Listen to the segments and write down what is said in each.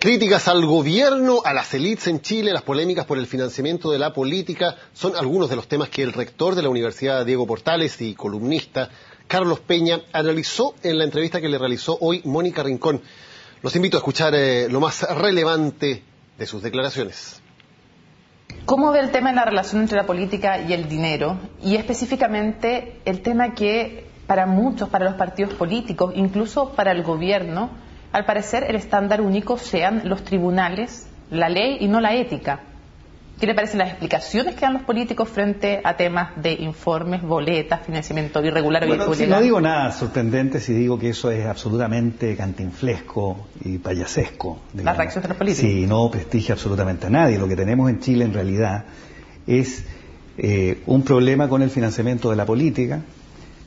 Críticas al gobierno, a las élites en Chile, las polémicas por el financiamiento de la política, son algunos de los temas que el rector de la Universidad, Diego Portales, y columnista Carlos Peña analizó en la entrevista que le realizó hoy Mónica Rincón. Los invito a escuchar lo más relevante de sus declaraciones. ¿Cómo ve el tema de la relación entre la política y el dinero? Y específicamente el tema que para muchos, para los partidos políticos, incluso para el gobierno, al parecer el estándar único sean los tribunales, la ley y no la ética. ¿Qué le parecen las explicaciones que dan los políticos frente a temas de informes, boletas, financiamiento irregular o ilegal? No digo nada sorprendente si digo que eso es absolutamente cantinflesco y payasesco. ¿Las reacciones de los políticos? Sí, no prestigia absolutamente a nadie. Lo que tenemos en Chile en realidad es un problema con el financiamiento de la política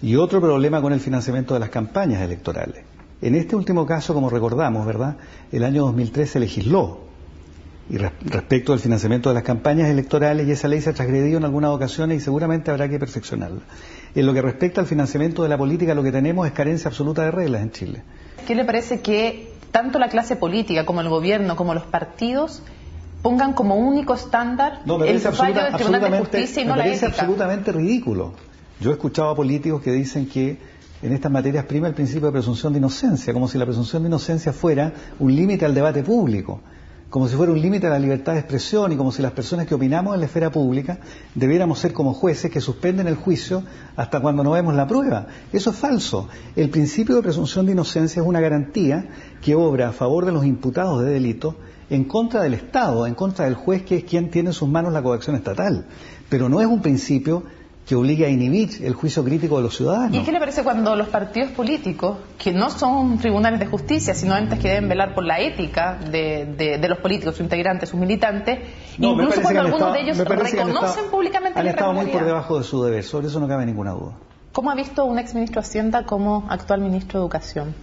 y otro problema con el financiamiento de las campañas electorales. En este último caso, como recordamos, ¿verdad?, el año 2003 se legisló y respecto al financiamiento de las campañas electorales, y esa ley se ha transgredido en algunas ocasiones y seguramente habrá que perfeccionarla. En lo que respecta al financiamiento de la política, lo que tenemos es carencia absoluta de reglas en Chile. ¿Qué le parece que tanto la clase política como el gobierno como los partidos pongan como único estándar el fallo del Tribunal de Justicia y no la ética? Me parece absolutamente ridículo. Yo he escuchado a políticos que dicen que en estas materias prima el principio de presunción de inocencia, como si la presunción de inocencia fuera un límite al debate público, como si fuera un límite a la libertad de expresión y como si las personas que opinamos en la esfera pública debiéramos ser como jueces que suspenden el juicio hasta cuando no vemos la prueba. Eso es falso. El principio de presunción de inocencia es una garantía que obra a favor de los imputados de delito en contra del Estado, en contra del juez, que es quien tiene en sus manos la coacción estatal. Pero no es un principio que obligue a inhibir el juicio crítico de los ciudadanos. ¿Y qué le parece cuando los partidos políticos, que no son tribunales de justicia, sino entes que deben velar por la ética de los políticos, sus integrantes, sus militantes, incluso cuando algunos de ellos reconocen públicamente la irregularidad? Han estado muy por debajo de su deber, sobre eso no cabe ninguna duda. ¿Cómo ha visto un ex ministro de Hacienda como actual ministro de Educación?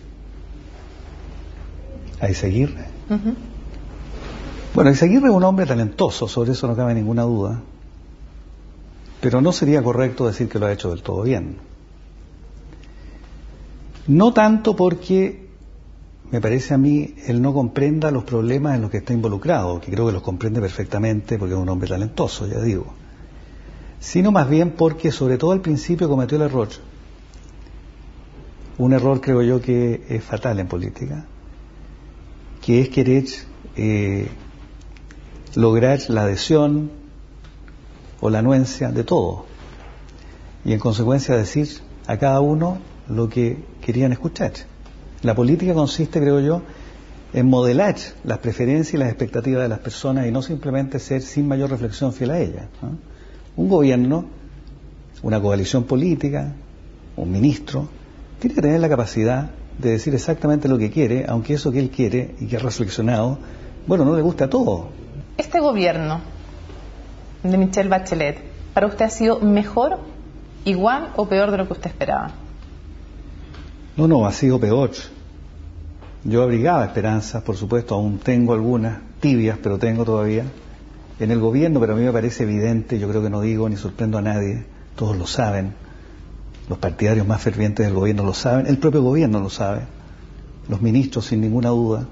¿A Izaguirre? Bueno, Izaguirre es un hombre talentoso, sobre eso no cabe ninguna duda. Pero no sería correcto decir que lo ha hecho del todo bien. No tanto porque me parece a mí él no comprenda los problemas en los que está involucrado, que creo que los comprende perfectamente porque es un hombre talentoso, ya digo, sino más bien porque sobre todo al principio cometió el error, un error creo yo que es fatal en política, que es querer lograr la adhesión o la anuencia de todo, y en consecuencia decir a cada uno lo que querían escuchar. La política consiste, creo yo, en modelar las preferencias y las expectativas de las personas y no simplemente ser sin mayor reflexión fiel a ellas, ¿no? Un gobierno, una coalición política, un ministro, tiene que tener la capacidad de decir exactamente lo que quiere, aunque eso que él quiere y que ha reflexionado, bueno, no le gusta a todo. Este gobierno de Michelle Bachelet, ¿para usted ha sido mejor, igual o peor de lo que usted esperaba? No, ha sido peor. Yo abrigaba esperanzas, por supuesto, aún tengo algunas tibias, pero tengo todavía en el gobierno, pero a mí me parece evidente, yo creo que no digo ni sorprendo a nadie, todos lo saben, los partidarios más fervientes del gobierno lo saben, el propio gobierno lo sabe, los ministros sin ninguna duda,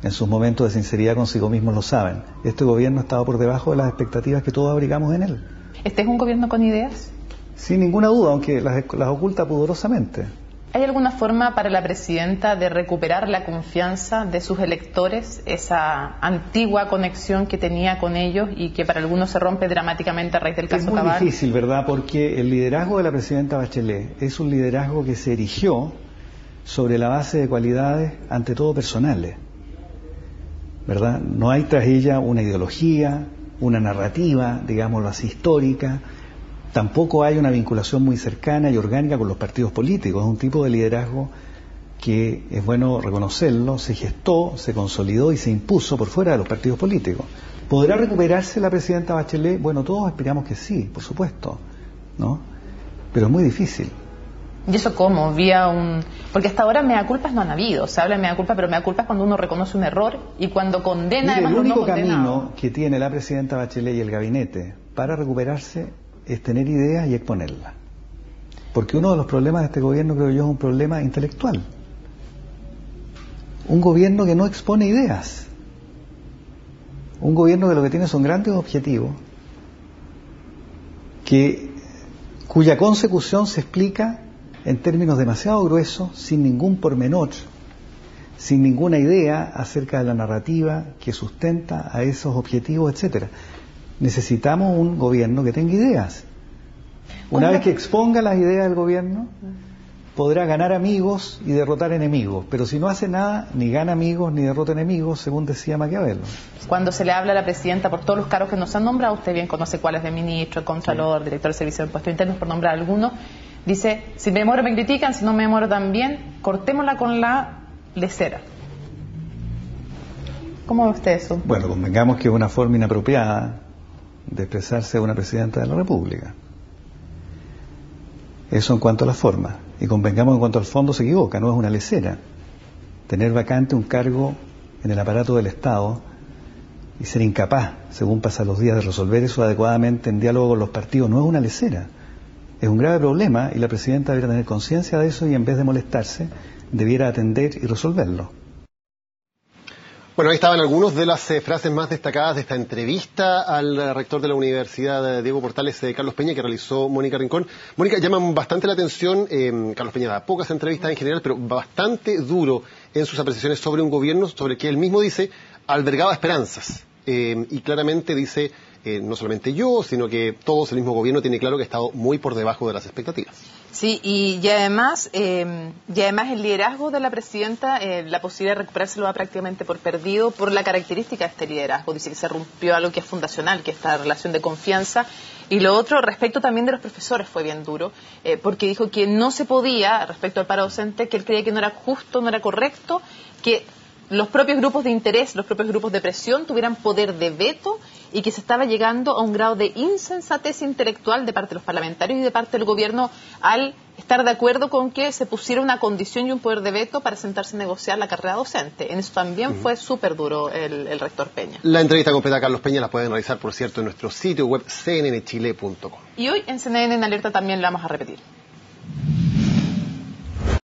en sus momentos de sinceridad consigo mismos lo saben. Este gobierno estaba por debajo de las expectativas que todos abrigamos en él. ¿Este es un gobierno con ideas? Sin ninguna duda, aunque las oculta pudorosamente. ¿Hay alguna forma para la presidenta de recuperar la confianza de sus electores, esa antigua conexión que tenía con ellos y que para algunos se rompe dramáticamente a raíz del caso Cabal? Es muy difícil, ¿verdad? Porque el liderazgo de la presidenta Bachelet es un liderazgo que se erigió sobre la base de cualidades, ante todo personales, ¿verdad? No hay tras ella una ideología, una narrativa, digámoslo así, histórica. Tampoco hay una vinculación muy cercana y orgánica con los partidos políticos. Es un tipo de liderazgo que es bueno reconocerlo, se gestó, se consolidó y se impuso por fuera de los partidos políticos. ¿Podrá recuperarse la presidenta Bachelet? Bueno, todos esperamos que sí, por supuesto, ¿no? Pero es muy difícil. ¿Y eso cómo? Porque hasta ahora mea culpas no han habido. Se habla de mea culpa, pero mea culpa es cuando uno reconoce un error y cuando condena. Mire, además el único no camino que tiene la presidenta Bachelet y el gabinete para recuperarse es tener ideas y exponerlas. Porque uno de los problemas de este gobierno, creo yo, es un problema intelectual. Un gobierno que no expone ideas. Un gobierno que lo que tiene son grandes objetivos, cuya consecución se explica en términos demasiado gruesos, sin ningún pormenor, sin ninguna idea acerca de la narrativa que sustenta a esos objetivos, etcétera. Necesitamos un gobierno que tenga ideas. Una vez que exponga las ideas del gobierno, podrá ganar amigos y derrotar enemigos, pero si no hace nada, ni gana amigos ni derrota enemigos, según decía Maquiavelo. Cuando se le habla a la presidenta por todos los cargos que nos han nombrado, usted bien conoce cuáles de ministro, contralor, director del Servicio de Impuestos Internos, por nombrar algunos, dice, si me demoro me critican, si no me demoro también, cortémosla con la lesera. ¿Cómo ve usted eso? Bueno, convengamos que es una forma inapropiada de expresarse a una presidenta de la República. Eso en cuanto a la forma. Y convengamos en cuanto al fondo se equivoca, no es una lesera. Tener vacante un cargo en el aparato del Estado y ser incapaz, según pasan los días, de resolver eso adecuadamente en diálogo con los partidos, no es una lesera. Es un grave problema y la presidenta debiera tener conciencia de eso y en vez de molestarse, debiera atender y resolverlo. Bueno, ahí estaban algunas de las frases más destacadas de esta entrevista al rector de la Universidad Diego Portales, Carlos Peña, que realizó Mónica Rincón. Mónica, llaman bastante la atención, Carlos Peña da pocas entrevistas en general, pero bastante duro en sus apreciaciones sobre un gobierno sobre el que él mismo dice albergaba esperanzas. Y claramente dice, no solamente yo, sino que todos, el mismo gobierno tiene claro que ha estado muy por debajo de las expectativas. Sí, y además el liderazgo de la presidenta, la posibilidad de recuperarse lo da prácticamente por perdido por la característica de este liderazgo. Dice que se rompió algo que es fundacional, que es esta relación de confianza. Y lo otro, respecto también de los profesores, fue bien duro, porque dijo que no se podía, respecto al paro docente, que él creía que no era justo, no era correcto, que los propios grupos de interés, los propios grupos de presión tuvieran poder de veto y que se estaba llegando a un grado de insensatez intelectual de parte de los parlamentarios y de parte del gobierno al estar de acuerdo con que se pusiera una condición y un poder de veto para sentarse a negociar la carrera docente. En eso también fue súper duro el rector Peña. La entrevista completa a Carlos Peña la pueden realizar, por cierto, en nuestro sitio web cnnchile.com. Y hoy en CNN en Alerta también la vamos a repetir.